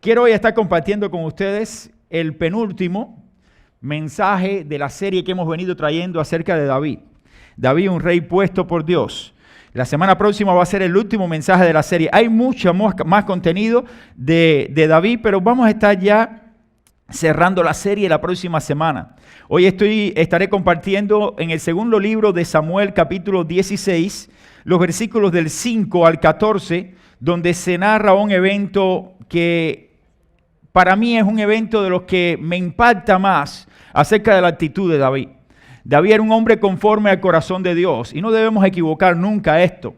Quiero hoy estar compartiendo con ustedes el penúltimo mensaje de la serie que hemos venido trayendo acerca de David. David, un rey puesto por Dios. La semana próxima va a ser el último mensaje de la serie. Hay mucho más contenido de David, pero vamos a estar ya cerrando la serie la próxima semana. Hoy estaré compartiendo en el segundo libro de Samuel, capítulo 16, los versículos del 5 al 14, donde se narra un evento que para mí es un evento de los que me impacta más acerca de la actitud de David. David era un hombre conforme al corazón de Dios y no debemos equivocar nunca esto.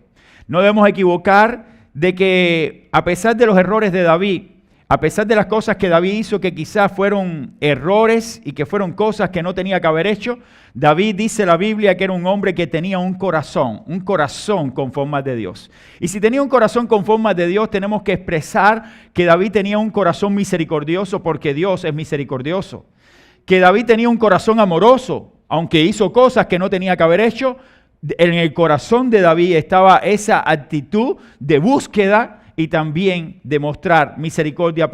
No debemos equivocar de que a pesar de los errores de David, a pesar de las cosas que David hizo que quizás fueron errores y que fueron cosas que no tenía que haber hecho, David dice la Biblia que era un hombre que tenía un corazón con formas de Dios. Y si tenía un corazón con formas de Dios, tenemos que expresar que David tenía un corazón misericordioso porque Dios es misericordioso. Que David tenía un corazón amoroso, aunque hizo cosas que no tenía que haber hecho, en el corazón de David estaba esa actitud de búsqueda y también de mostrar misericordia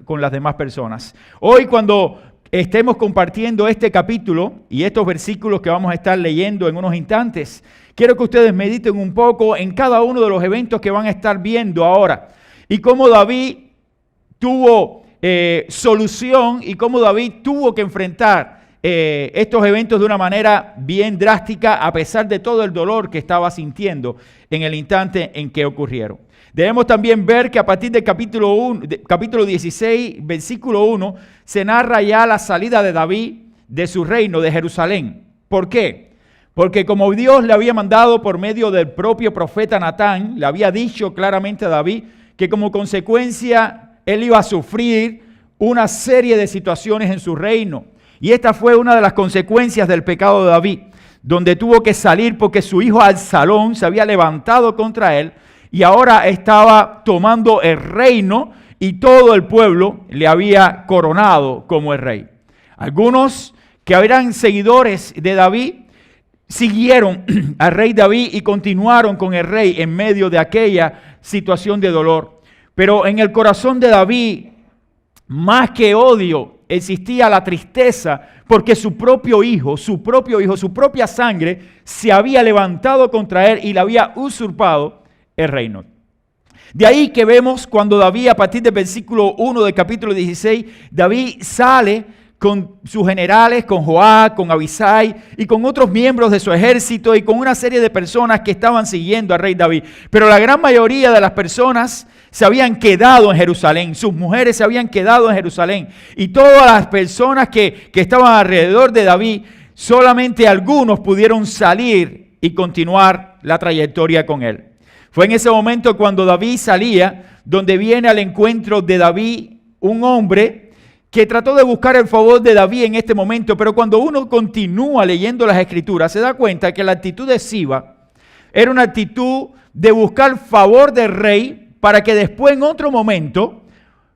con las demás personas. Hoy, cuando estemos compartiendo este capítulo y estos versículos que vamos a estar leyendo en unos instantes, quiero que ustedes mediten un poco en cada uno de los eventos que van a estar viendo ahora y cómo David tuvo solución y cómo David tuvo que enfrentar estos eventos de una manera bien drástica a pesar de todo el dolor que estaba sintiendo en el instante en que ocurrieron. Debemos también ver que a partir del capítulo 16, versículo 1, se narra ya la salida de David de su reino, de Jerusalén. ¿Por qué? Porque como Dios le había mandado por medio del propio profeta Natán, le había dicho claramente a David que como consecuencia él iba a sufrir una serie de situaciones en su reino. Y esta fue una de las consecuencias del pecado de David, donde tuvo que salir porque su hijo Absalón se había levantado contra él y ahora estaba tomando el reino y todo el pueblo le había coronado como el rey. Algunos que eran seguidores de David siguieron al rey David y continuaron con el rey en medio de aquella situación de dolor. Pero en el corazón de David, más que odio, existía la tristeza porque su propio hijo, su propia sangre se había levantado contra él y le había usurpado el reino. De ahí que vemos cuando David, a partir del versículo 1 del capítulo 16, David sale con sus generales, con Joab, con Abisai y con otros miembros de su ejército y con una serie de personas que estaban siguiendo al rey David. Pero la gran mayoría de las personas se habían quedado en Jerusalén, sus mujeres se habían quedado en Jerusalén y todas las personas que estaban alrededor de David, solamente algunos pudieron salir y continuar la trayectoria con él. Fue en ese momento cuando David salía, donde viene al encuentro de David un hombre que trató de buscar el favor de David en este momento, pero cuando uno continúa leyendo las Escrituras, se da cuenta que la actitud de Siba era una actitud de buscar favor del rey para que después en otro momento,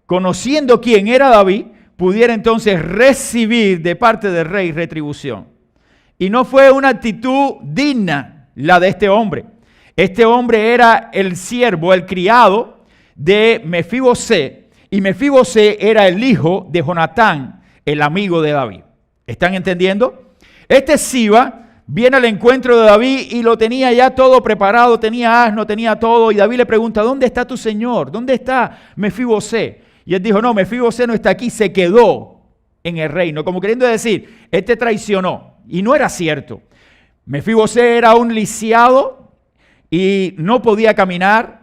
conociendo quién era David, pudiera entonces recibir de parte del rey retribución. Y no fue una actitud digna la de este hombre. Este hombre era el siervo, el criado de Mefibosé, y Mefibosé era el hijo de Jonatán, el amigo de David. ¿Están entendiendo? Este Siba viene al encuentro de David y lo tenía ya todo preparado, tenía asno, tenía todo, y David le pregunta, ¿dónde está tu señor? ¿Dónde está Mefibosé? Y él dijo, no, Mefibosé no está aquí, se quedó en el reino, como queriendo decir, él te traicionó, y no era cierto. Mefibosé era un lisiado y no podía caminar,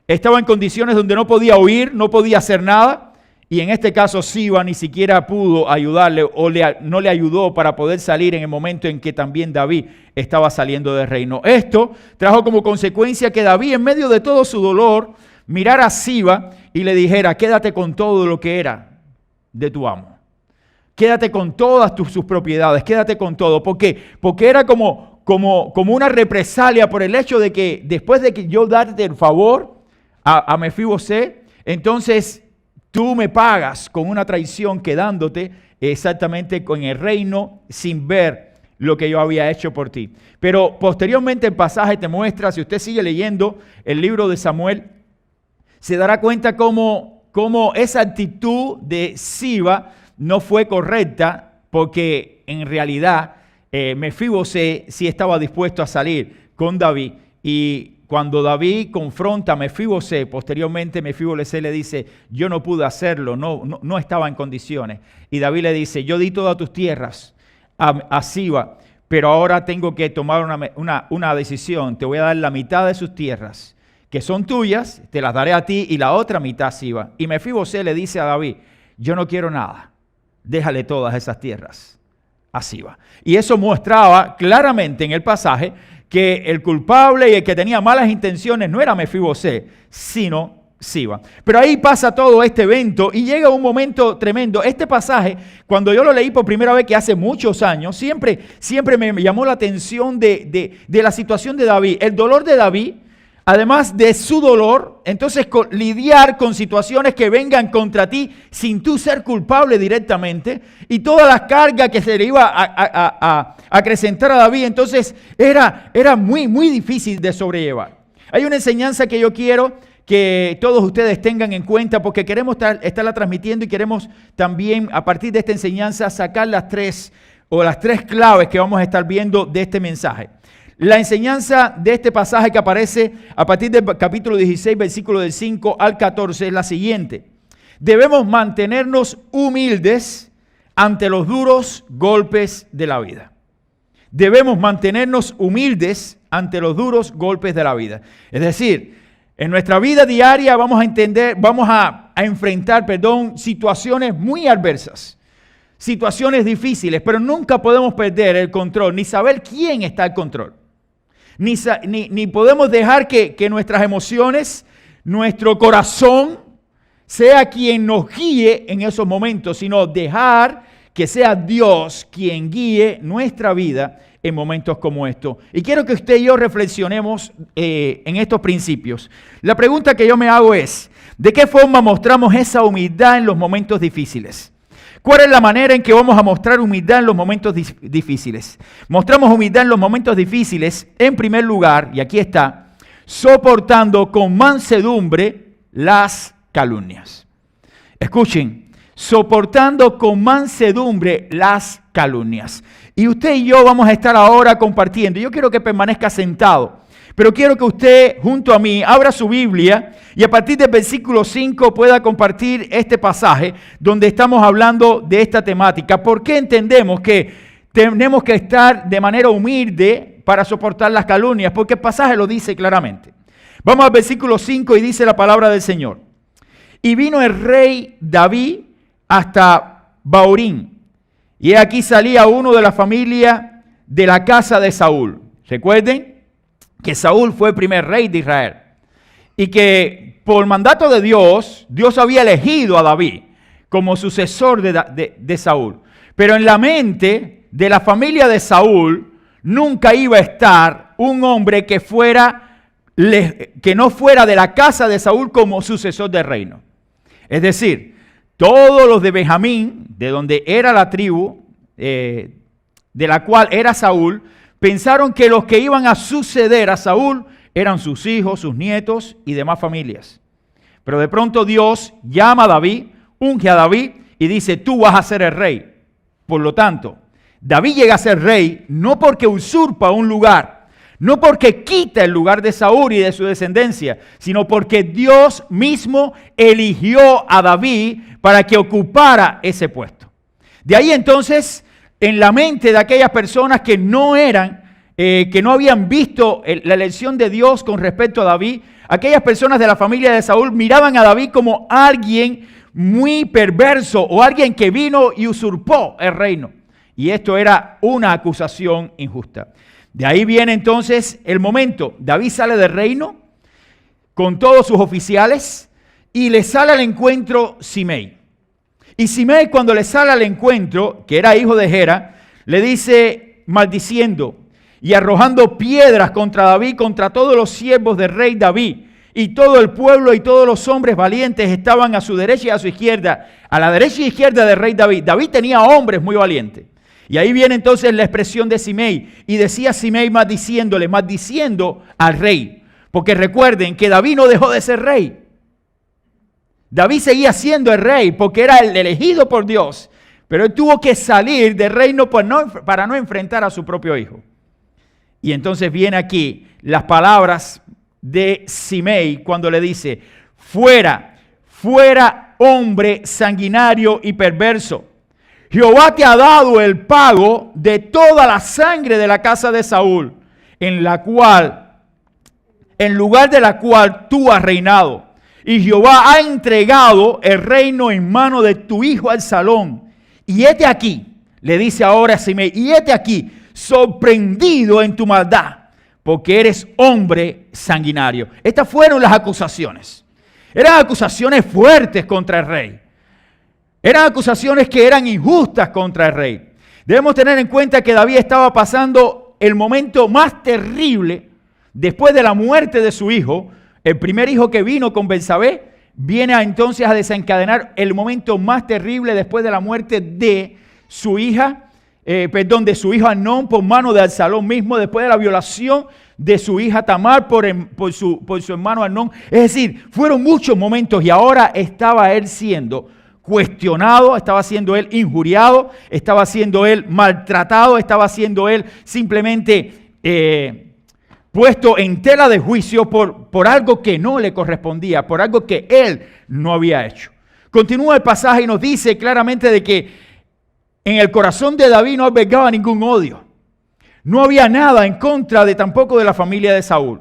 estaba en condiciones donde no podía huir, no podía hacer nada, y en este caso Siba ni siquiera pudo ayudarle o no le ayudó para poder salir en el momento en que también David estaba saliendo del reino. Esto trajo como consecuencia que David, en medio de todo su dolor, mirara a Siba y le dijera, quédate con todo lo que era de tu amo. Quédate con todas sus propiedades, quédate con todo. ¿Por qué? Porque era como una represalia por el hecho de que después de que yo darte el favor a Mefibosé, entonces tú me pagas con una traición quedándote exactamente con el reino sin ver lo que yo había hecho por ti. Pero posteriormente el pasaje te muestra, si usted sigue leyendo el libro de Samuel, se dará cuenta cómo cómo esa actitud de Siba no fue correcta, porque en realidad Mefibosé sí estaba dispuesto a salir con David. Y cuando David confronta a Mefibosé, posteriormente Mefibosé le dice, yo no pude hacerlo, no estaba en condiciones. Y David le dice, yo di todas tus tierras a Siba, pero ahora tengo que tomar una decisión. Te voy a dar la mitad de sus tierras, que son tuyas, te las daré a ti, y la otra mitad a Siba. Y Mefibosé le dice a David, yo no quiero nada, déjale todas esas tierras a Siba. Y eso mostraba claramente en el pasaje que el culpable y el que tenía malas intenciones no era Mefibosé, sino Siba. Pero ahí pasa todo este evento y llega un momento tremendo. Este pasaje, cuando yo lo leí por primera vez, que hace muchos años, siempre me llamó la atención de la situación de David, el dolor de David. Además de su dolor, entonces lidiar con situaciones que vengan contra ti sin tú ser culpable directamente, y todas las cargas que se le iba a acrecentar a David, entonces era muy, muy difícil de sobrellevar. Hay una enseñanza que yo quiero que todos ustedes tengan en cuenta, porque queremos estarla transmitiendo y queremos también a partir de esta enseñanza sacar las tres claves que vamos a estar viendo de este mensaje. La enseñanza de este pasaje que aparece a partir del capítulo 16, versículo del 5 al 14 es la siguiente. Debemos mantenernos humildes ante los duros golpes de la vida. Debemos mantenernos humildes ante los duros golpes de la vida. Es decir, en nuestra vida diaria vamos a enfrentar situaciones muy adversas, situaciones difíciles, pero nunca podemos perder el control, ni saber quién está al control. Ni podemos dejar que nuestras emociones, nuestro corazón, sea quien nos guíe en esos momentos, sino dejar que sea Dios quien guíe nuestra vida en momentos como estos. Y quiero que usted y yo reflexionemos en estos principios. La pregunta que yo me hago es, ¿de qué forma mostramos esa humildad en los momentos difíciles? ¿Cuál es la manera en que vamos a mostrar humildad en los momentos difíciles? Mostramos humildad en los momentos difíciles, en primer lugar, y aquí está, soportando con mansedumbre las calumnias. Escuchen, soportando con mansedumbre las calumnias. Y usted y yo vamos a estar ahora compartiendo. Yo quiero que permanezca sentado, pero quiero que usted junto a mí abra su Biblia y a partir del versículo 5 pueda compartir este pasaje donde estamos hablando de esta temática. ¿Por qué entendemos que tenemos que estar de manera humilde para soportar las calumnias? Porque el pasaje lo dice claramente. Vamos al versículo 5 y dice la palabra del Señor. Y vino el rey David hasta Bahurín, y aquí salía uno de la familia de la casa de Saúl. Recuerden que Saúl fue el primer rey de Israel y que por mandato de Dios, Dios había elegido a David como sucesor de Saúl. Pero en la mente de la familia de Saúl nunca iba a estar un hombre que no fuera de la casa de Saúl como sucesor del reino. Es decir, todos los de Benjamín, de donde era la tribu, de la cual era Saúl, pensaron que los que iban a suceder a Saúl eran sus hijos, sus nietos y demás familias. Pero de pronto Dios llama a David, unge a David y dice, tú vas a ser el rey. Por lo tanto, David llega a ser rey no porque usurpa un lugar, no porque quita el lugar de Saúl y de su descendencia, sino porque Dios mismo eligió a David para que ocupara ese puesto. De ahí entonces, en la mente de aquellas personas que no habían visto la elección de Dios con respecto a David, aquellas personas de la familia de Saúl miraban a David como alguien muy perverso o alguien que vino y usurpó el reino. Y esto era una acusación injusta. De ahí viene entonces el momento. David sale del reino con todos sus oficiales y le sale al encuentro Simei. Y Simei, cuando le sale al encuentro, que era hijo de Gera, le dice maldiciendo y arrojando piedras contra David, contra todos los siervos del rey David. Y todo el pueblo y todos los hombres valientes estaban a su derecha y a su izquierda, a la derecha y izquierda del rey David. David tenía hombres muy valientes. Y ahí viene entonces la expresión de Simei. Y decía Simei maldiciendo al rey. Porque recuerden que David no dejó de ser rey. David seguía siendo el rey porque era el elegido por Dios, pero él tuvo que salir del reino para no enfrentar a su propio hijo. Y entonces viene aquí las palabras de Simei cuando le dice: fuera, fuera hombre sanguinario y perverso. Jehová te ha dado el pago de toda la sangre de la casa de Saúl, en lugar de la cual tú has reinado. Y Jehová ha entregado el reino en mano de tu hijo Absalón. Y hete aquí, le dice ahora a Simei, y hete aquí, sorprendido en tu maldad, porque eres hombre sanguinario. Estas fueron las acusaciones. Eran acusaciones fuertes contra el rey. Eran acusaciones que eran injustas contra el rey. Debemos tener en cuenta que David estaba pasando el momento más terrible después de la muerte de su hijo. El primer hijo que vino con Betsabé viene entonces a desencadenar el momento más terrible después de la muerte de su hija, de su hijo Amnón por mano de Absalón mismo, después de la violación de su hija Tamar por su hermano Amnón. Es decir, fueron muchos momentos y ahora estaba él siendo cuestionado, estaba siendo él injuriado, estaba siendo él maltratado, estaba siendo él simplemente puesto en tela de juicio por algo que no le correspondía, por algo que él no había hecho. Continúa el pasaje y nos dice claramente de que en el corazón de David no albergaba ningún odio. No había nada en contra tampoco de la familia de Saúl.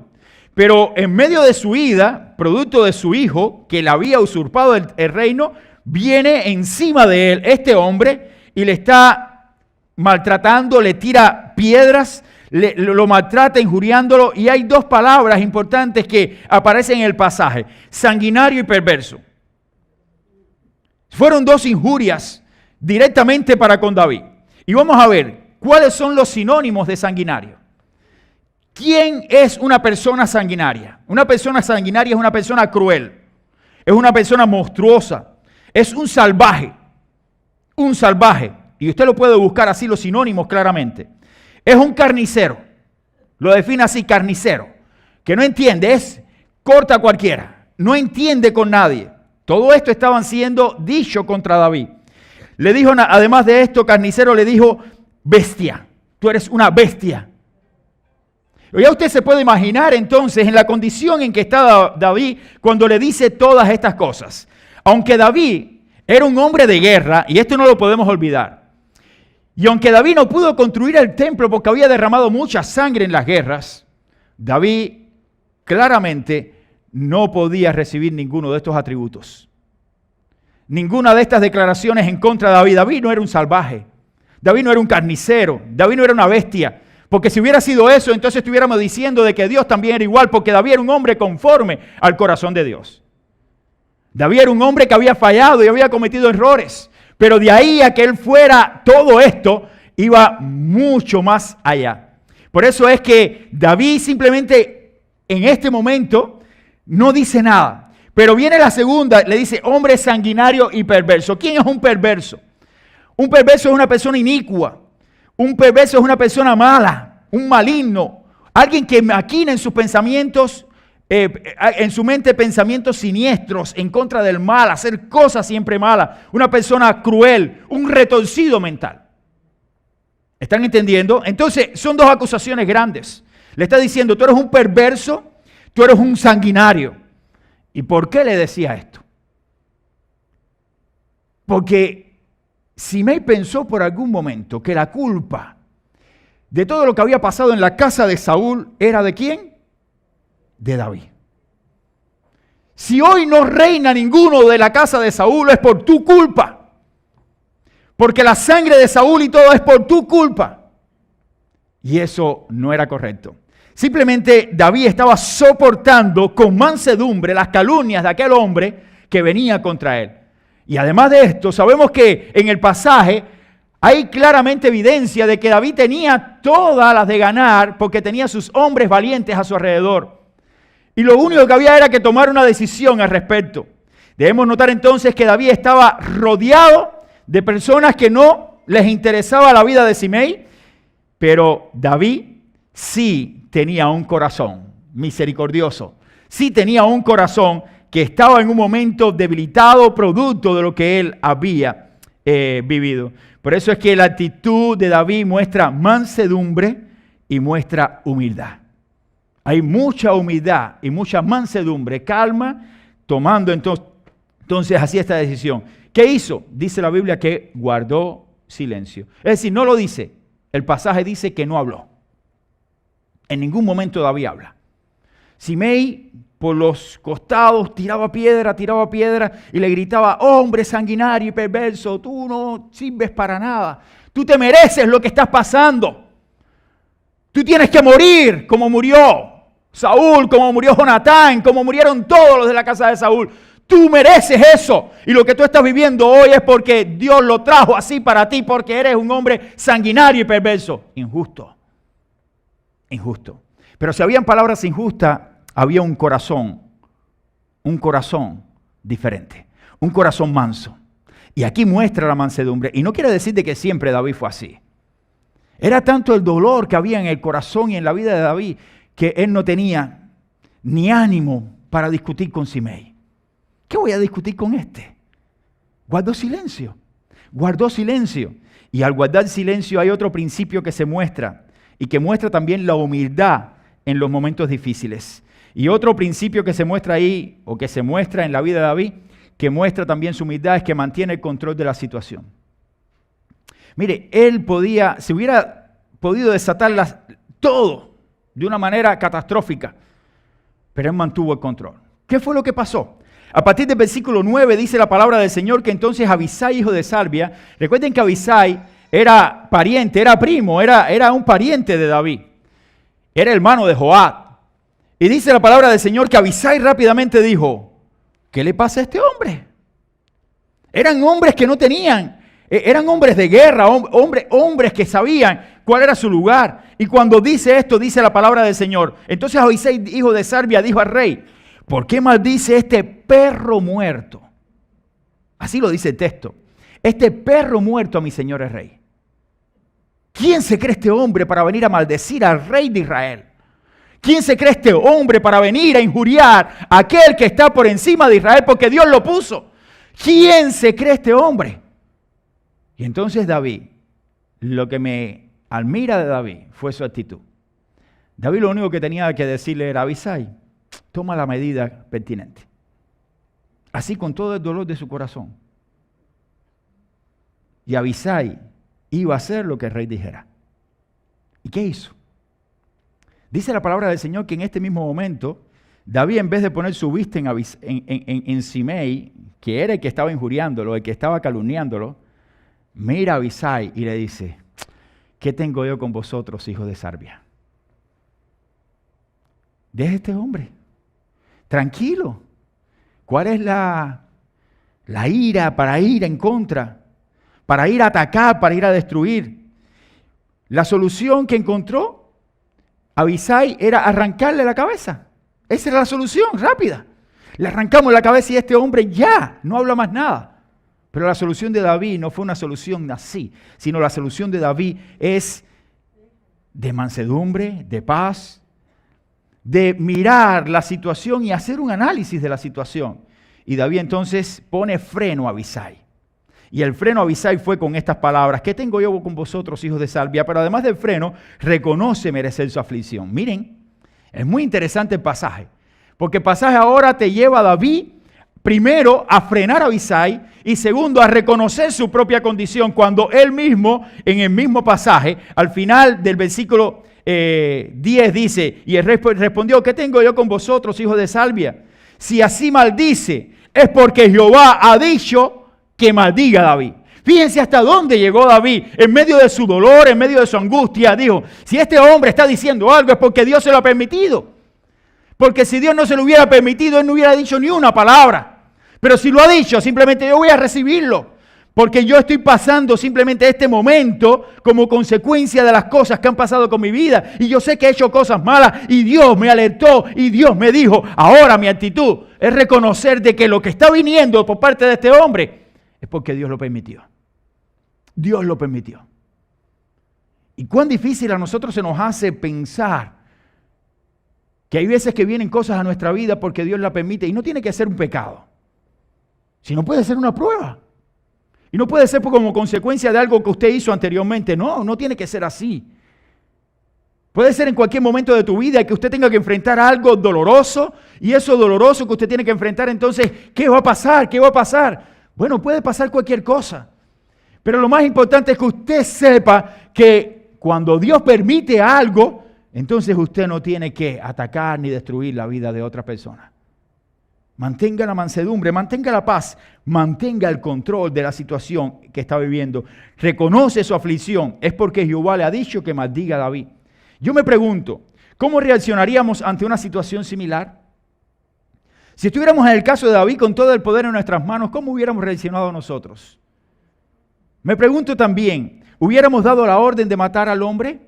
Pero en medio de su ida, producto de su hijo, que le había usurpado el reino, viene encima de él este hombre y le está maltratando, le tira piedras, lo maltrata injuriándolo. Y hay dos palabras importantes que aparecen en el pasaje: sanguinario y perverso. Fueron dos injurias directamente para con David. Y vamos a ver cuáles son los sinónimos de sanguinario. ¿Quién es una persona sanguinaria? Una persona sanguinaria es una persona cruel, es una persona monstruosa, es un salvaje, y usted lo puede buscar así los sinónimos claramente. Es un carnicero, lo define así: carnicero, que no entiende, corta a cualquiera, no entiende con nadie. Todo esto estaban siendo dicho contra David. Le dijo, además de esto, carnicero, le dijo: bestia, tú eres una bestia. Ya usted se puede imaginar entonces en la condición en que está David cuando le dice todas estas cosas. Aunque David era un hombre de guerra, y esto no lo podemos olvidar, y aunque David no pudo construir el templo porque había derramado mucha sangre en las guerras, David claramente no podía recibir ninguno de estos atributos. Ninguna de estas declaraciones en contra de David. David no era un salvaje, David no era un carnicero, David no era una bestia. Porque si hubiera sido eso, entonces estuviéramos diciendo de que Dios también era igual, porque David era un hombre conforme al corazón de Dios. David era un hombre que había fallado y había cometido errores, pero de ahí a que él fuera todo esto, iba mucho más allá. Por eso es que David simplemente en este momento no dice nada. Pero viene la segunda, le dice: hombre sanguinario y perverso. ¿Quién es un perverso? Un perverso es una persona inicua. Un perverso es una persona mala, un maligno, alguien que maquina en sus pensamientos, en su mente pensamientos siniestros en contra del mal, hacer cosas siempre malas. Una persona cruel, un retorcido mental. ¿Están entendiendo? Entonces son dos acusaciones grandes. Le está diciendo: tú eres un perverso, tú eres un sanguinario. ¿Y por qué le decía esto? Porque Simei pensó por algún momento que la culpa de todo lo que había pasado en la casa de Saúl era ¿de quién? De David. Si hoy no reina ninguno de la casa de Saúl es por tu culpa. Porque la sangre de Saúl y todo es por tu culpa. Y eso no era correcto. Simplemente David estaba soportando con mansedumbre las calumnias de aquel hombre que venía contra él. Y además de esto, sabemos que en el pasaje hay claramente evidencia de que David tenía todas las de ganar porque tenía sus hombres valientes a su alrededor. Y lo único que había era que tomar una decisión al respecto. Debemos notar entonces que David estaba rodeado de personas que no les interesaba la vida de Simei, pero David sí tenía un corazón misericordioso. Sí tenía un corazón que estaba en un momento debilitado, producto de lo que él había vivido. Por eso es que la actitud de David muestra mansedumbre y muestra humildad. Hay mucha humildad y mucha mansedumbre, calma, tomando entonces así esta decisión. ¿Qué hizo? Dice la Biblia que guardó silencio. Es decir, no lo dice. El pasaje dice que no habló. En ningún momento David habla. Simei por los costados tiraba piedra y le gritaba: hombre sanguinario y perverso, tú no sirves para nada. Tú te mereces lo que estás pasando. Tú tienes que morir como murió Saúl, como murió Jonatán, como murieron todos los de la casa de Saúl. Tú mereces eso. Y lo que tú estás viviendo hoy es porque Dios lo trajo así para ti, porque eres un hombre sanguinario y perverso. Injusto. Injusto. Pero si habían palabras injustas, había un corazón diferente, un corazón manso. Y aquí muestra la mansedumbre. Y no quiere decir de que siempre David fue así. Era tanto el dolor que había en el corazón y en la vida de David que él no tenía ni ánimo para discutir con Simei. ¿Qué voy a discutir con este? Guardó silencio. Guardó silencio. Y al guardar silencio hay otro principio que se muestra y que muestra también la humildad en los momentos difíciles. Y otro principio que se muestra ahí, o que se muestra en la vida de David, que muestra también su humildad, es que mantiene el control de la situación. Mire, él se hubiera podido desatar todo de una manera catastrófica, pero él mantuvo el control. ¿Qué fue lo que pasó? A partir del versículo 9 dice la palabra del Señor que entonces Abisai, hijo de Sarbia, recuerden que Abisai era pariente, era primo, era un pariente de David, era hermano de Joab. Y dice la palabra del Señor que Abisai rápidamente dijo: ¿qué le pasa a este hombre? Eran hombres que no tenían, eran hombres de guerra, hombres que sabían cuál era su lugar. Y cuando dice esto, dice la palabra del Señor. Entonces Abisai, hijo de Sarbia, dijo al rey: ¿por qué maldice este perro muerto? Así lo dice el texto. Este perro muerto a mi señor el rey. ¿Quién se cree este hombre para venir a maldecir al rey de Israel? ¿Quién se cree este hombre para venir a injuriar a aquel que está por encima de Israel porque Dios lo puso? ¿Quién se cree este hombre? Y entonces David, lo que me admira de David fue su actitud. David lo único que tenía que decirle era: Abisai, toma la medida pertinente. Así, con todo el dolor de su corazón. Y Abisai iba a hacer lo que el rey dijera. ¿Y qué hizo? Dice la palabra del Señor que en este mismo momento, David, en vez de poner su vista en Simei, que era el que estaba injuriándolo, el que estaba calumniándolo, mira a Abisai y le dice: ¿qué tengo yo con vosotros, hijos de Sarbia? Deja a este hombre. Tranquilo. ¿Cuál es la ira para ir en contra? Para ir a atacar, para ir a destruir. La solución que encontró Abisai era arrancarle la cabeza. Esa era la solución, rápida. Le arrancamos la cabeza y este hombre ya no habla más nada. Pero la solución de David no fue una solución así, sino la solución de David es de mansedumbre, de paz, de mirar la situación y hacer un análisis de la situación. Y David entonces pone freno a Abisai. Y el freno a Abisai fue con estas palabras: ¿qué tengo yo con vosotros, hijos de Sarbia? Pero además del freno, reconoce merecer su aflicción. Miren, es muy interesante el pasaje. Porque el pasaje ahora te lleva a David, primero, a frenar a Abisai, y segundo, a reconocer su propia condición, cuando él mismo, en el mismo pasaje, al final del versículo 10 dice: y el rey respondió: ¿qué tengo yo con vosotros, hijos de Sarbia? Si así maldice, es porque Jehová ha dicho que maldiga a David. Fíjense hasta dónde llegó David, en medio de su dolor, en medio de su angustia. Dijo: si este hombre está diciendo algo es porque Dios se lo ha permitido. Porque si Dios no se lo hubiera permitido, él no hubiera dicho ni una palabra. Pero si lo ha dicho, simplemente yo voy a recibirlo. Porque yo estoy pasando simplemente este momento como consecuencia de las cosas que han pasado con mi vida. Y yo sé que he hecho cosas malas y Dios me alertó y Dios me dijo: ahora mi actitud es reconocer de que lo que está viniendo por parte de este hombre es porque Dios lo permitió. Dios lo permitió. Y cuán difícil a nosotros se nos hace pensar Que hay veces que vienen cosas a nuestra vida porque Dios la permite y no tiene que ser un pecado, sino puede ser una prueba. Y no puede ser como consecuencia de algo que usted hizo anteriormente. No, no tiene que ser así. Puede ser en cualquier momento de tu vida que usted tenga que enfrentar algo doloroso y eso doloroso que usted tiene que enfrentar, entonces, ¿qué va a pasar? ¿Qué va a pasar? Bueno, puede pasar cualquier cosa. Pero lo más importante es que usted sepa que cuando Dios permite algo, entonces usted no tiene que atacar ni destruir la vida de otra persona. Mantenga la mansedumbre, mantenga la paz, mantenga el control de la situación que está viviendo. Reconoce su aflicción. Es porque Jehová le ha dicho que maldiga a David. Yo me pregunto, ¿cómo reaccionaríamos ante una situación similar? Si estuviéramos en el caso de David con todo el poder en nuestras manos, ¿cómo hubiéramos reaccionado nosotros? Me pregunto también, ¿hubiéramos dado la orden de matar al hombre?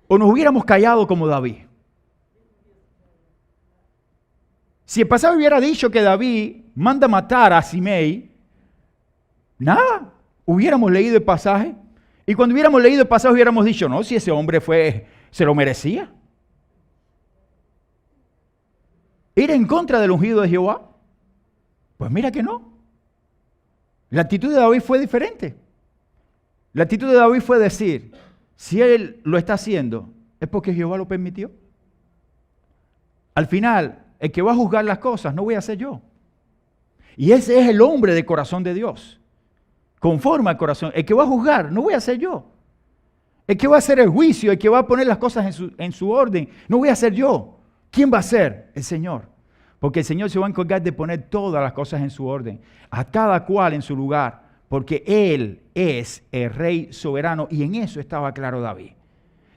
¿O nos hubiéramos callado como David? Si el pasado hubiera dicho que David manda matar a Simei, nada, hubiéramos leído el pasaje. Y cuando hubiéramos leído el pasaje hubiéramos dicho, no, si ese hombre se lo merecía. ¿Ir en contra del ungido de Jehová? Pues mira que no. La actitud de David fue diferente. La actitud de David fue decir, si él lo está haciendo, es porque Jehová lo permitió. Al final, el que va a juzgar las cosas no voy a ser yo. Y ese es el hombre de corazón de Dios. Conforme al corazón. El que va a juzgar no voy a ser yo. El que va a hacer el juicio, el que va a poner las cosas en su orden, no voy a ser yo. ¿Quién va a ser? El Señor. Porque el Señor se va a encargar de poner todas las cosas en su orden. A cada cual en su lugar. Porque Él es el Rey soberano. Y en eso estaba claro David.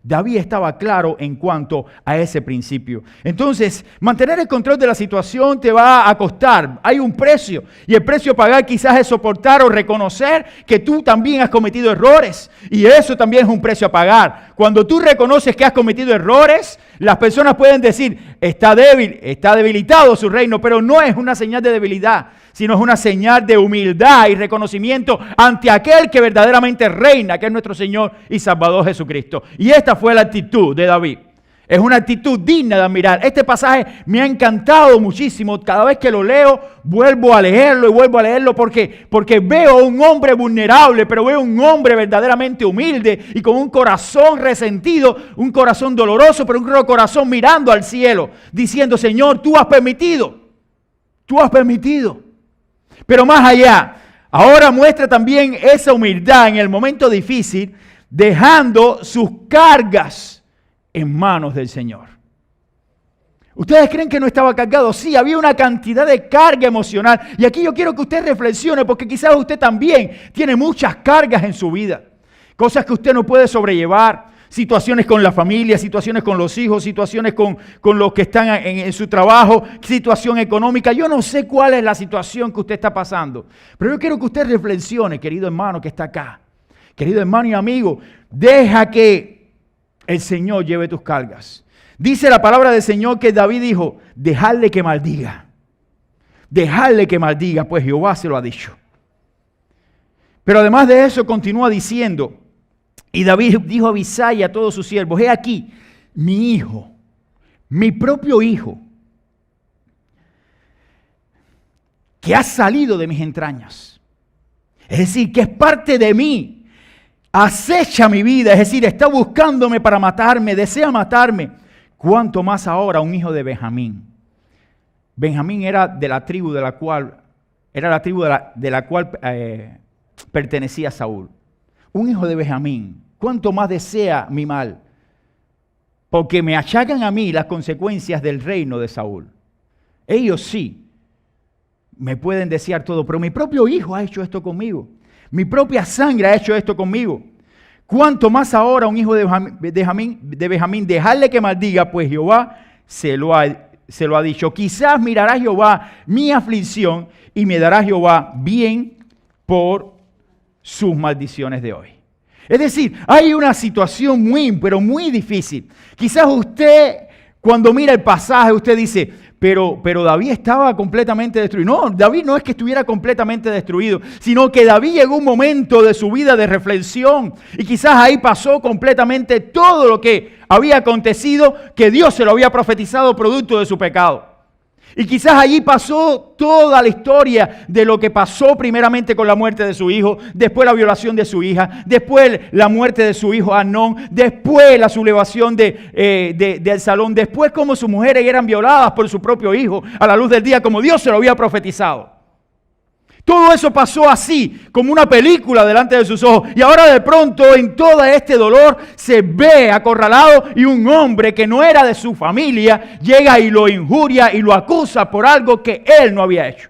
David estaba claro en cuanto a ese principio. Entonces, mantener el control de la situación te va a costar. Hay un precio. Y el precio a pagar quizás es soportar o reconocer que tú también has cometido errores. Y eso también es un precio a pagar. Cuando tú reconoces que has cometido errores, las personas pueden decir, está débil, está debilitado su reino, pero no es una señal de debilidad, sino es una señal de humildad y reconocimiento ante aquel que verdaderamente reina, que es nuestro Señor y Salvador Jesucristo. Y esta fue la actitud de David. Es una actitud digna de admirar. Este pasaje me ha encantado muchísimo. Cada vez que lo leo, vuelvo a leerlo y vuelvo a leerlo porque veo a un hombre vulnerable, pero veo un hombre verdaderamente humilde y con un corazón resentido, un corazón doloroso, pero un corazón mirando al cielo, diciendo, Señor, tú has permitido. Pero más allá, ahora muestra también esa humildad en el momento difícil, dejando sus cargas en manos del Señor. ¿Ustedes creen que no estaba cargado? Sí, había una cantidad de carga emocional. Y aquí yo quiero que usted reflexione, porque quizás usted también tiene muchas cargas en su vida. Cosas que usted no puede sobrellevar. Situaciones con la familia, situaciones con los hijos, situaciones con los que están en su trabajo, situación económica. Yo no sé cuál es la situación que usted está pasando. Pero yo quiero que usted reflexione, querido hermano que está acá. Querido hermano y amigo, deja que el Señor lleve tus cargas. Dice la palabra del Señor que David dijo, dejadle que maldiga. Dejadle que maldiga, pues Jehová se lo ha dicho. Pero además de eso continúa diciendo, y David dijo a Abisai y a todos sus siervos, he aquí, mi hijo, mi propio hijo, que ha salido de mis entrañas. Es decir, que es parte de mí. Acecha mi vida, es decir, está buscándome para matarme, desea matarme. Cuanto más ahora un hijo de Benjamín. Benjamín era de la tribu de la cual pertenecía Saúl. Un hijo de Benjamín. Cuanto más desea mi mal. Porque me achacan a mí las consecuencias del reino de Saúl. Ellos sí me pueden desear todo, pero mi propio hijo ha hecho esto conmigo. Mi propia sangre ha hecho esto conmigo. Cuanto más ahora un hijo de Benjamín, dejarle que maldiga, pues Jehová se lo ha dicho. Quizás mirará Jehová mi aflicción y me dará Jehová bien por sus maldiciones de hoy. Es decir, hay una situación pero muy difícil. Quizás usted, cuando mira el pasaje, usted dice, pero David estaba completamente destruido. No, David no es que estuviera completamente destruido, sino que David llegó un momento de su vida de reflexión y quizás ahí pasó completamente todo lo que había acontecido, que Dios se lo había profetizado producto de su pecado. Y quizás allí pasó toda la historia de lo que pasó primeramente con la muerte de su hijo, después la violación de su hija, después la muerte de su hijo Amnón, después la sublevación del Salón, después cómo sus mujeres eran violadas por su propio hijo a la luz del día, como Dios se lo había profetizado. Todo eso pasó así, como una película delante de sus ojos. Y ahora de pronto en todo este dolor se ve acorralado y un hombre que no era de su familia llega y lo injuria y lo acusa por algo que él no había hecho.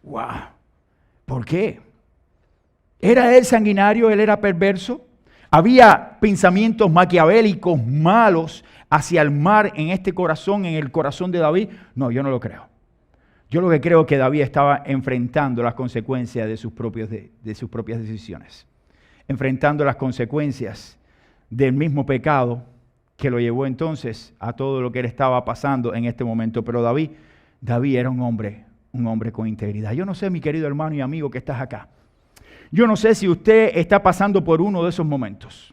¡Wow! ¿Por qué? ¿Era él sanguinario? ¿Él era perverso? ¿Había pensamientos maquiavélicos malos hacia el mal en este corazón, en el corazón de David? No, yo no lo creo. Yo lo que creo es que David estaba enfrentando las consecuencias de sus propias decisiones. Enfrentando las consecuencias del mismo pecado que lo llevó entonces a todo lo que él estaba pasando en este momento. Pero David era un hombre con integridad. Yo no sé, mi querido hermano y amigo que estás acá. Yo no sé si usted está pasando por uno de esos momentos.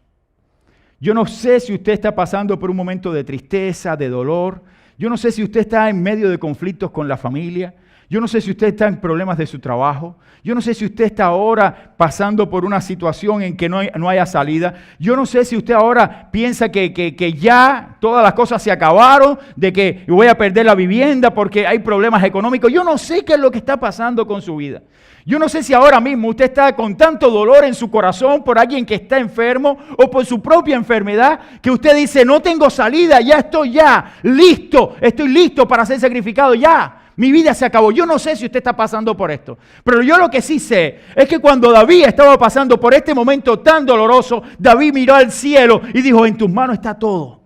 Yo no sé si usted está pasando por un momento de tristeza, de dolor. Yo no sé si usted está en medio de conflictos con la familia. Yo no sé si usted está en problemas de su trabajo. Yo no sé si usted está ahora pasando por una situación en que no haya salida. Yo no sé si usted ahora piensa que ya todas las cosas se acabaron, de que voy a perder la vivienda porque hay problemas económicos. Yo no sé qué es lo que está pasando con su vida. Yo no sé si ahora mismo usted está con tanto dolor en su corazón por alguien que está enfermo o por su propia enfermedad, que usted dice, no tengo salida, ya estoy listo, estoy listo para ser sacrificado, ya, mi vida se acabó. Yo no sé si usted está pasando por esto, pero yo lo que sí sé es que cuando David estaba pasando por este momento tan doloroso, David miró al cielo y dijo, en tus manos está todo.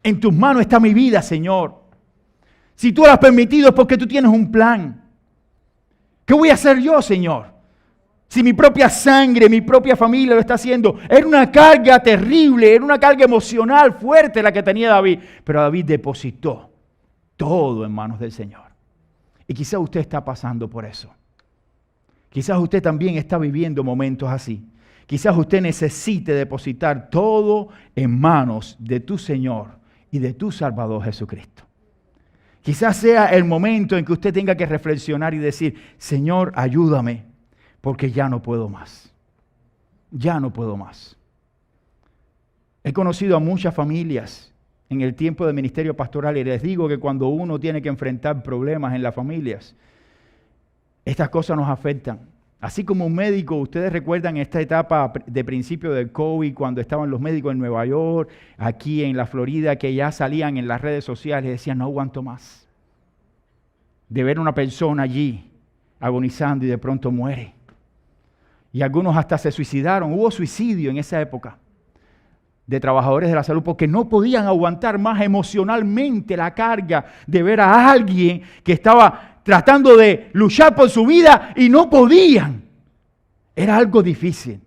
En tus manos está mi vida, Señor. Si tú lo has permitido es porque tú tienes un plan. ¿Qué voy a hacer yo, Señor? Si mi propia sangre, mi propia familia lo está haciendo. Era una carga terrible, era una carga emocional fuerte la que tenía David. Pero David depositó todo en manos del Señor. Y quizás usted está pasando por eso. Quizás usted también está viviendo momentos así. Quizás usted necesite depositar todo en manos de tu Señor y de tu Salvador Jesucristo. Quizás sea el momento en que usted tenga que reflexionar y decir, Señor, ayúdame, porque ya no puedo más. Ya no puedo más. He conocido a muchas familias en el tiempo de ministerio pastoral y les digo que cuando uno tiene que enfrentar problemas en las familias, estas cosas nos afectan. Así como un médico, ustedes recuerdan esta etapa de principio del COVID, cuando estaban los médicos en Nueva York, aquí en la Florida, que ya salían en las redes sociales y decían, no aguanto más de ver a una persona allí agonizando y de pronto muere. Y algunos hasta se suicidaron. Hubo suicidio en esa época de trabajadores de la salud porque no podían aguantar más emocionalmente la carga de ver a alguien que estaba tratando de luchar por su vida y no podían. Era algo difícil.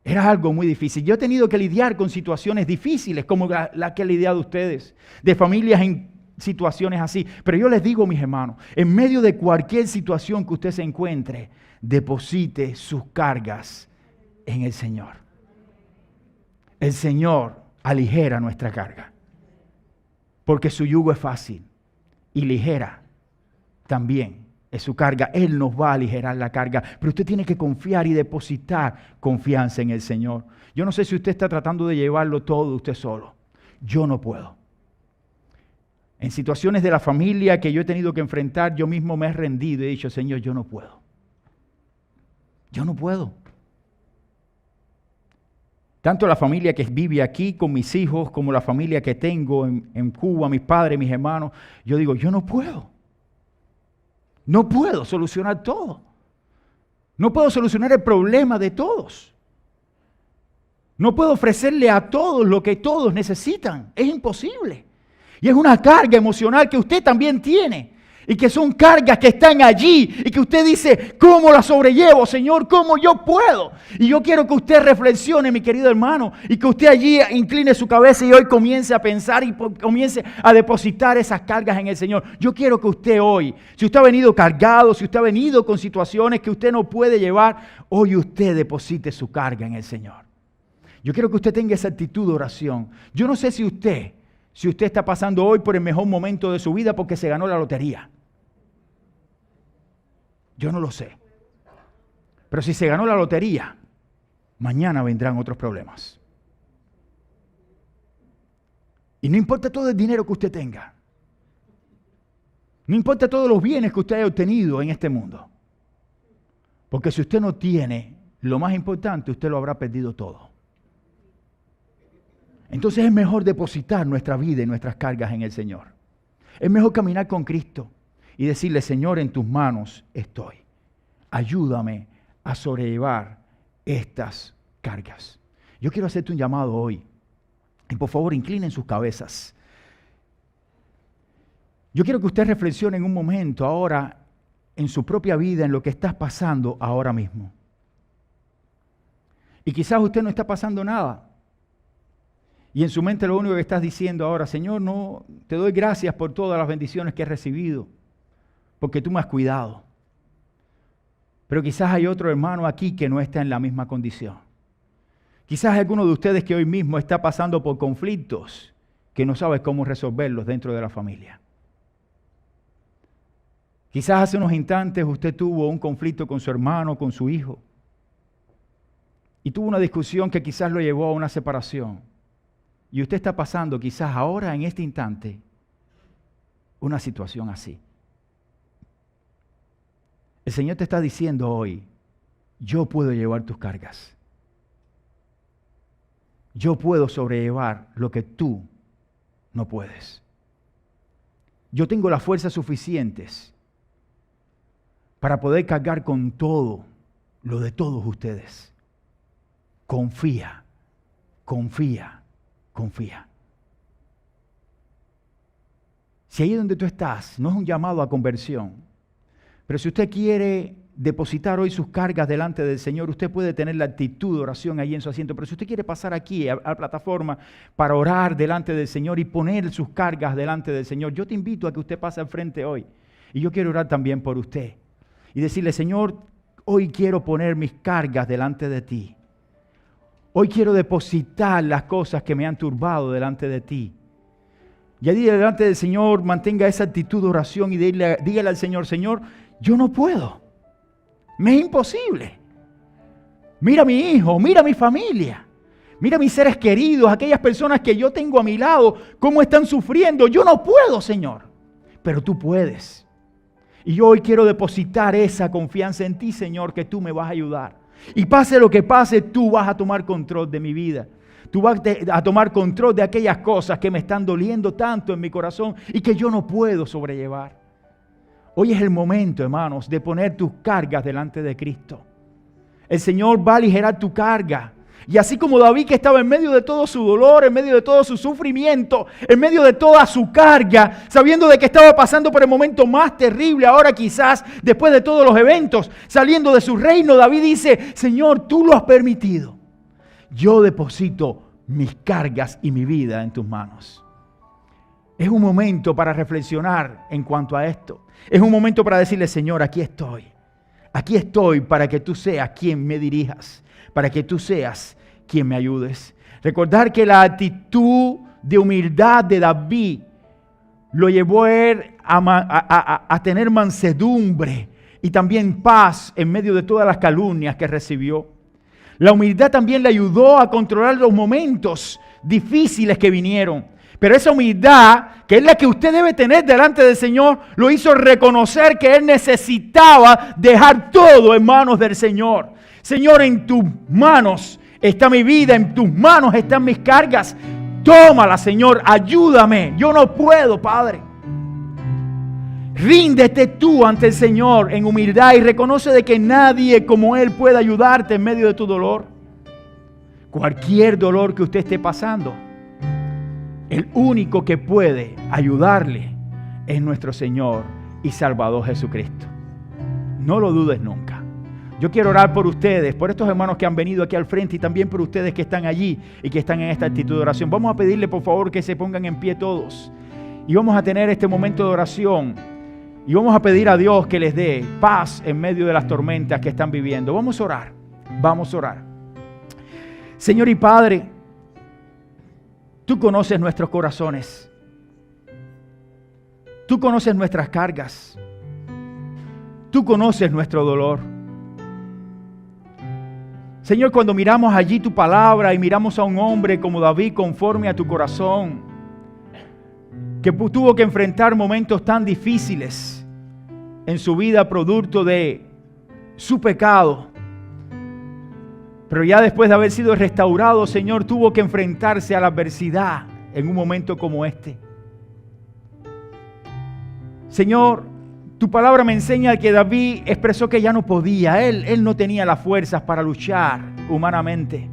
Era algo muy difícil. Yo he tenido que lidiar con situaciones difíciles como la que han lidiado ustedes, de familias en situaciones así. Pero yo les digo, mis hermanos, en medio de cualquier situación que usted se encuentre, deposite sus cargas en el Señor. El Señor aligera nuestra carga, porque su yugo es fácil y ligera también es su carga. Él nos va a aligerar la carga, pero usted tiene que confiar y depositar confianza en el Señor. Yo no sé si usted está tratando de llevarlo todo usted solo. Yo no puedo. En situaciones de la familia que yo he tenido que enfrentar, yo mismo me he rendido y he dicho, Señor, yo no puedo. Yo no puedo. Tanto la familia que vive aquí con mis hijos, como la familia que tengo en Cuba, mis padres, mis hermanos, yo digo, yo no puedo. No puedo solucionar todo. No puedo solucionar el problema de todos. No puedo ofrecerle a todos lo que todos necesitan. Es imposible. Y es una carga emocional que usted también tiene. Y que son cargas que están allí y que usted dice, ¿cómo las sobrellevo, Señor? ¿Cómo yo puedo? Y yo quiero que usted reflexione, mi querido hermano, y que usted allí incline su cabeza y hoy comience a pensar y comience a depositar esas cargas en el Señor. Yo quiero que usted hoy, si usted ha venido cargado, si usted ha venido con situaciones que usted no puede llevar, hoy usted deposite su carga en el Señor. Yo quiero que usted tenga esa actitud de oración. Yo no sé si usted está pasando hoy por el mejor momento de su vida porque se ganó la lotería. Yo no lo sé. Pero si se ganó la lotería, mañana vendrán otros problemas. Y no importa todo el dinero que usted tenga. No importa todos los bienes que usted haya obtenido en este mundo. Porque si usted no tiene lo más importante, usted lo habrá perdido todo. Entonces es mejor depositar nuestra vida y nuestras cargas en el Señor. Es mejor caminar con Cristo y decirle, Señor, en tus manos estoy. Ayúdame a sobrellevar estas cargas. Yo quiero hacerte un llamado hoy. Y por favor, inclinen sus cabezas. Yo quiero que usted reflexione en un momento ahora en su propia vida, en lo que estás pasando ahora mismo. Y quizás usted no está pasando nada. Y en su mente lo único que estás diciendo ahora, Señor, no, te doy gracias por todas las bendiciones que he recibido, porque tú me has cuidado. Pero quizás hay otro hermano aquí que no está en la misma condición. Quizás alguno de ustedes que hoy mismo está pasando por conflictos que no sabe cómo resolverlos dentro de la familia. Quizás hace unos instantes usted tuvo un conflicto con su hermano, con su hijo. Y tuvo una discusión que quizás lo llevó a una separación. Y usted está pasando quizás ahora, en este instante, una situación así. El Señor te está diciendo hoy, yo puedo llevar tus cargas. Yo puedo sobrellevar lo que tú no puedes. Yo tengo las fuerzas suficientes para poder cargar con todo lo de todos ustedes. Confía, confía. Confía. Si ahí donde tú estás no es un llamado a conversión, pero si usted quiere depositar hoy sus cargas delante del Señor, usted puede tener la actitud de oración ahí en su asiento, pero si usted quiere pasar aquí a la plataforma para orar delante del Señor y poner sus cargas delante del Señor, yo te invito a que usted pase al frente hoy. Y yo quiero orar también por usted y decirle, Señor, hoy quiero poner mis cargas delante de ti. Hoy quiero depositar las cosas que me han turbado delante de ti. Y allí delante del Señor mantenga esa actitud de oración y dígale al Señor, Señor, yo no puedo. Me es imposible. Mira a mi hijo, mira a mi familia. Mira a mis seres queridos, aquellas personas que yo tengo a mi lado, cómo están sufriendo. Yo no puedo, Señor. Pero tú puedes. Y yo hoy quiero depositar esa confianza en ti, Señor, que tú me vas a ayudar. Y pase lo que pase, tú vas a tomar control de mi vida. Tú vas a tomar control de aquellas cosas que me están doliendo tanto en mi corazón y que yo no puedo sobrellevar. Hoy es el momento, hermanos, de poner tus cargas delante de Cristo. El Señor va a aligerar tu carga. Y así como David, que estaba en medio de todo su dolor, en medio de todo su sufrimiento, en medio de toda su carga, sabiendo de que estaba pasando por el momento más terrible, ahora quizás, después de todos los eventos, saliendo de su reino, David dice, Señor, tú lo has permitido. Yo deposito mis cargas y mi vida en tus manos. Es un momento para reflexionar en cuanto a esto. Es un momento para decirle, Señor, aquí estoy. Aquí estoy para que tú seas quien me dirijas, para que tú seas quien me ayudes. Recordar que la actitud de humildad de David lo llevó a él a tener mansedumbre y también paz en medio de todas las calumnias que recibió. La humildad también le ayudó a controlar los momentos difíciles que vinieron. Pero esa humildad, que es la que usted debe tener delante del Señor, lo hizo reconocer que él necesitaba dejar todo en manos del Señor. Señor, en tus manos está mi vida, en tus manos están mis cargas. Tómala, Señor, ayúdame. Yo no puedo, Padre. Ríndete tú ante el Señor en humildad y reconoce de que nadie como Él puede ayudarte en medio de tu dolor. Cualquier dolor que usted esté pasando, el único que puede ayudarle es nuestro Señor y Salvador Jesucristo. No lo dudes nunca. Yo quiero orar por ustedes, por estos hermanos que han venido aquí al frente y también por ustedes que están allí y que están en esta actitud de oración. Vamos a pedirle por favor que se pongan en pie todos y vamos a tener este momento de oración y vamos a pedir a Dios que les dé paz en medio de las tormentas que están viviendo. Vamos a orar, vamos a orar. Señor y Padre, tú conoces nuestros corazones, tú conoces nuestras cargas, tú conoces nuestro dolor. Señor, cuando miramos allí tu palabra y miramos a un hombre como David conforme a tu corazón, que tuvo que enfrentar momentos tan difíciles en su vida producto de su pecado, pero ya después de haber sido restaurado, Señor, tuvo que enfrentarse a la adversidad en un momento como este. Señor, tu palabra me enseña que David expresó que ya no podía, él no tenía las fuerzas para luchar humanamente.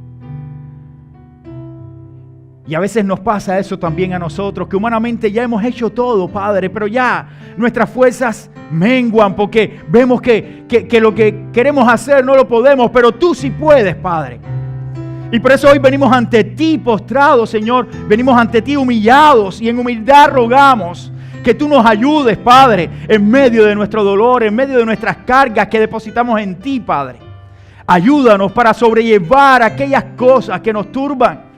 Y a veces nos pasa eso también a nosotros, que humanamente ya hemos hecho todo, Padre, pero ya nuestras fuerzas menguan porque vemos que lo que queremos hacer no lo podemos, pero tú sí puedes, Padre. Y por eso hoy venimos ante ti postrados, Señor, venimos ante ti humillados y en humildad rogamos que tú nos ayudes, Padre, en medio de nuestro dolor, en medio de nuestras cargas que depositamos en ti, Padre. Ayúdanos para sobrellevar aquellas cosas que nos turban,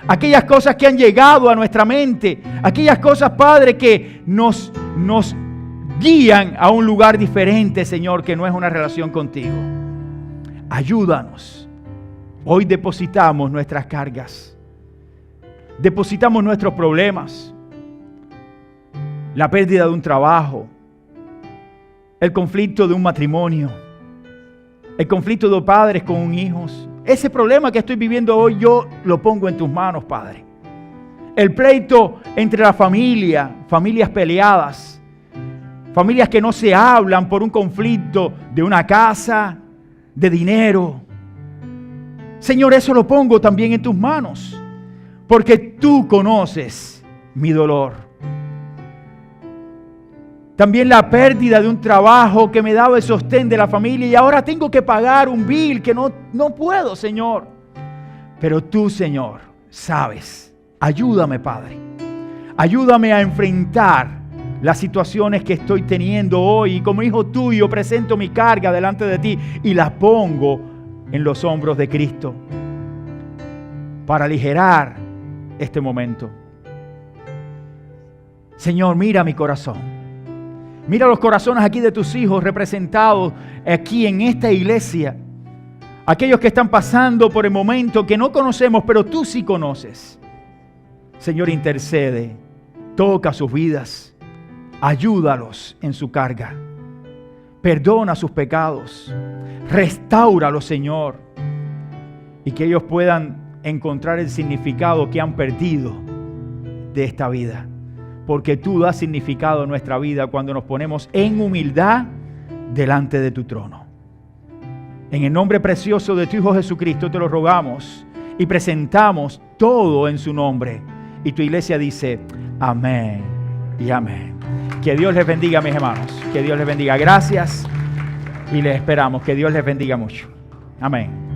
aquellas cosas que han llegado a nuestra mente, aquellas cosas, Padre, que nos guían a un lugar diferente, Señor, que no es una relación contigo. Ayúdanos. Hoy depositamos nuestras cargas, depositamos nuestros problemas, la pérdida de un trabajo, el conflicto de un matrimonio, el conflicto de padres con hijos. Ese problema que estoy viviendo hoy yo lo pongo en tus manos, Padre. El pleito entre la familia, familias peleadas, familias que no se hablan por un conflicto de una casa, de dinero. Señor, eso lo pongo también en tus manos, porque tú conoces mi dolor. También la pérdida de un trabajo que me daba el sostén de la familia y ahora tengo que pagar un bill que no puedo, Señor. Pero tú, Señor, sabes. Ayúdame, Padre. Ayúdame a enfrentar las situaciones que estoy teniendo hoy. Y como hijo tuyo presento mi carga delante de ti y la pongo en los hombros de Cristo para aligerar este momento. Señor, mira mi corazón. Mira los corazones aquí de tus hijos representados aquí en esta iglesia. Aquellos que están pasando por el momento que no conocemos, pero tú sí conoces. Señor, intercede, toca sus vidas, ayúdalos en su carga. Perdona sus pecados, restáuralos, Señor, y que ellos puedan encontrar el significado que han perdido de esta vida. Porque tú das significado a nuestra vida cuando nos ponemos en humildad delante de tu trono. En el nombre precioso de tu Hijo Jesucristo te lo rogamos y presentamos todo en su nombre. Y tu iglesia dice, amén y amén. Que Dios les bendiga, mis hermanos. Que Dios les bendiga. Gracias y les esperamos. Que Dios les bendiga mucho. Amén.